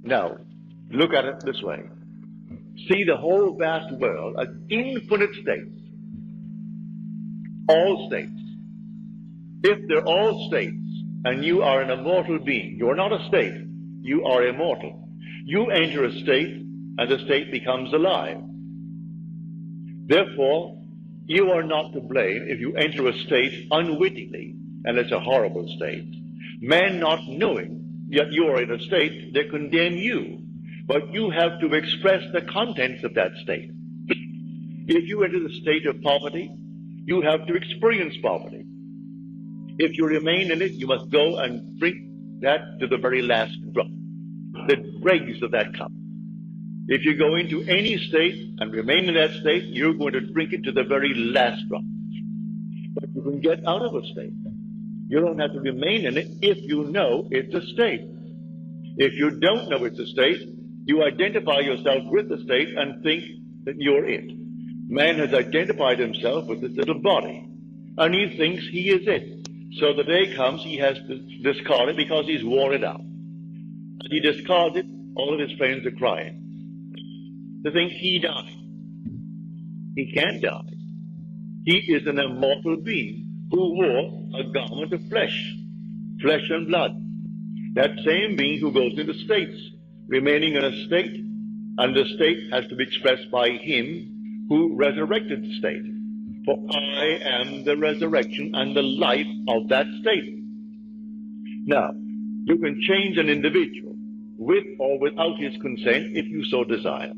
Now, look at it this way. See the whole vast world as infinite states. All states. If they're all states, and you are an immortal being, you're not a state, you are immortal. You enter a state, and the state becomes alive. Therefore, you are not to blame if you enter a state unwittingly, and it's a horrible state. Men not knowing, yet you are in a state, they condemn you. But you have to express the contents of that state. If you enter the state of poverty, you have to experience poverty. If you remain in it, you must go and drink that to the very last drop, the dregs of that cup. If you go into any state and remain in that state, you're going to drink it to the very last drop. But you can get out of a state. You don't have to remain in it if you know it's a state. If you don't know it's a state, you identify yourself with the state and think that you're it. Man has identified himself with this little body, and he thinks he is it. So the day comes, he has to discard it because he's worn it out. And he discards it, all of his friends are crying. They think he died. He can't die. He is an immortal being who wore a garment of flesh and blood. That same being who goes into states, remaining in a state, and the state has to be expressed by him who resurrected the state. For I am the resurrection and the life of that state. Now, you can change an individual with or without his consent if you so desire.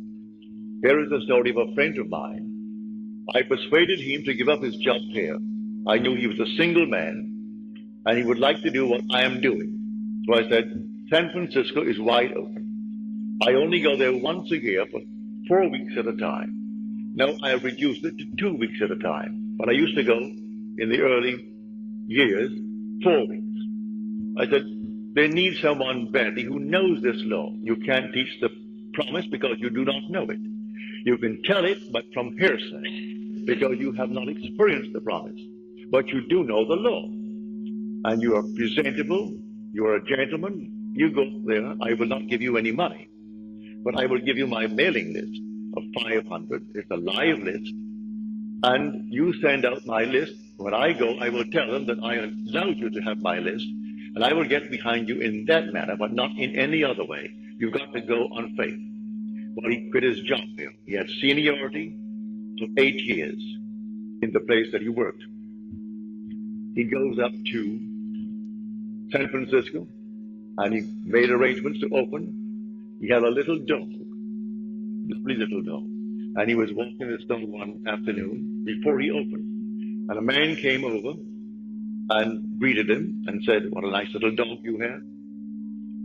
Here is the story of a friend of mine. I persuaded him to give up his job here. I knew he was a single man, and he would like to do what I am doing. So I said, San Francisco is wide open. I only go there once a year for 4 weeks at a time. Now I have reduced it to 2 weeks at a time. But I used to go, in the early years, 4 weeks. I said, they need someone badly who knows this law. You can't teach the promise because you do not know it. You can tell it, but from hearsay, because you have not experienced the promise. But you do know the law. And you are presentable, you are a gentleman, you go there, I will not give you any money. But I will give you my mailing list of 500. It's a live list. And you send out my list. When I go, I will tell them that I allowed you to have my list. And I will get behind you in that manner, but not in any other way. You've got to go on faith. Well, he quit his job here. He had seniority for 8 years in the place that he worked. He goes up to San Francisco, and he made arrangements to open. He had a little dog, lovely little dog, and he was walking his dog one afternoon before he opened. And a man came over and greeted him and said, what a nice little dog you have.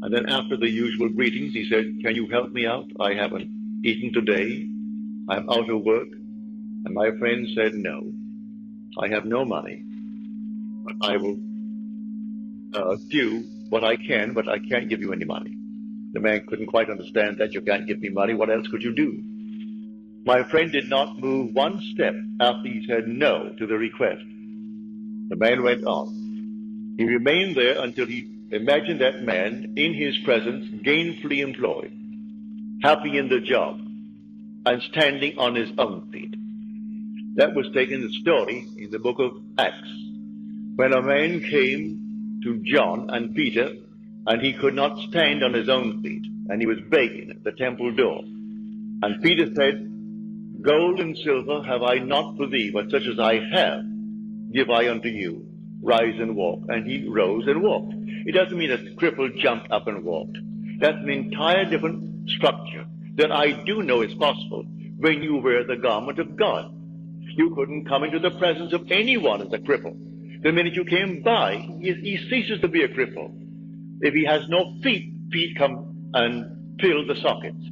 And then after the usual greetings, he said, can you help me out? I haven't eaten today. I'm out of work. And my friend said, no, I have no money. But I will do what I can, but I can't give you any money. The man couldn't quite understand that. You can't give me money. What else could you do? My friend did not move one step after he said no to the request. The man went on. He remained there until he imagined that man in his presence, gainfully employed, happy in the job, and standing on his own feet. That was taken the story in the book of Acts, when a man came to John and Peter, and he could not stand on his own feet, and he was begging at the temple door. And Peter said, gold and silver have I not for thee, but such as I have give I unto you. Rise and walk. And he rose and walked. It doesn't mean a cripple jumped up and walked. That's an entire different structure that I do know is possible when you wear the garment of God. You couldn't come into the presence of anyone as a cripple. The minute you came by, he ceases to be a cripple. If he has no feet, feet come and fill the sockets.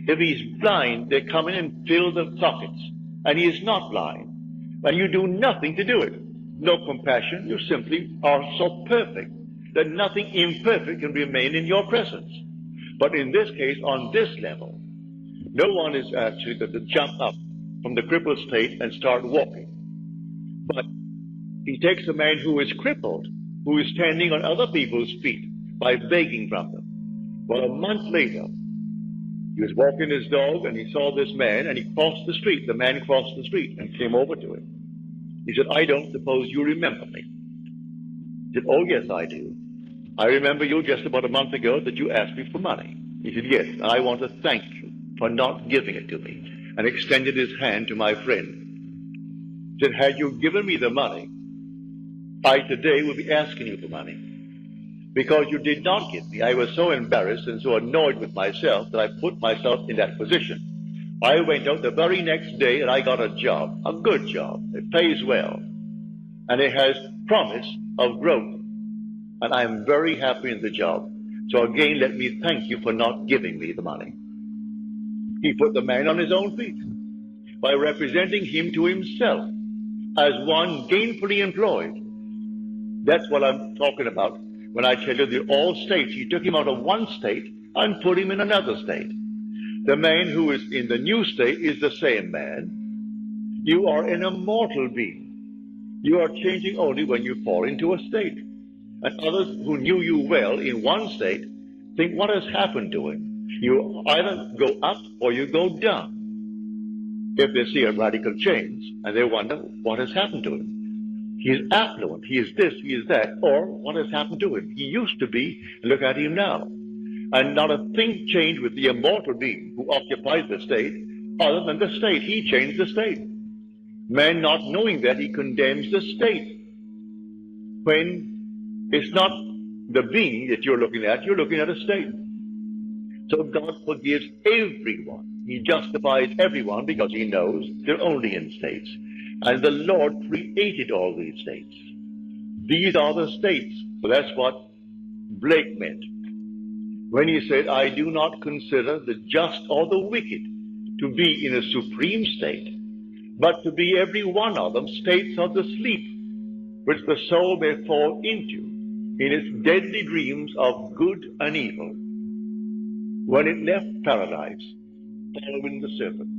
If he's blind, they come in and fill the sockets. And he is not blind. And you do nothing to do it. No compassion. You simply are so perfect that nothing imperfect can remain in your presence. But in this case, on this level, no one is actually going to jump up from the crippled state and start walking. But he takes a man who is crippled, who is standing on other people's feet by begging from them. Well, a month later, He was walking his dog and he saw this man and he crossed the street. The man crossed the street and came over to him. He said, I don't suppose you remember me. He said, oh, yes, I do. I remember you just about a month ago that you asked me for money. He said, yes, and I want to thank you for not giving it to me, and extended his hand to my friend. He said, had you given me the money, I today would be asking you for money. Because you did not give me, I was so embarrassed and so annoyed with myself that I put myself in that position. I went out the very next day and I got a job, a good job. It pays well. And it has promise of growth. And I am very happy in the job. So again, let me thank you for not giving me the money. He put the man on his own feet by representing him to himself as one gainfully employed. That's what I'm talking about when I tell you the all states. He took him out of one state and put him in another state. The man who is in the new state is the same man. You are an immortal being. You are changing only when you fall into a state. And others who knew you well in one state think, what has happened to him? You either go up or you go down. If they see a radical change, and they wonder, what has happened to him? He is affluent, he is this, he is that, or what has happened to him? He used to be, look at him now. And not a thing changed with the immortal being who occupies the state, other than the state. He changed the state. Man, not knowing that, he condemns the state. When it's not the being that you're looking at a state. So God forgives everyone. He justifies everyone because he knows they're only in states. And the Lord created all these states. These are the states. So that's what Blake meant when he said, I do not consider the just or the wicked to be in a supreme state, but to be every one of them states of the sleep, which the soul may fall into in its deadly dreams of good and evil. When it left paradise, following the serpent,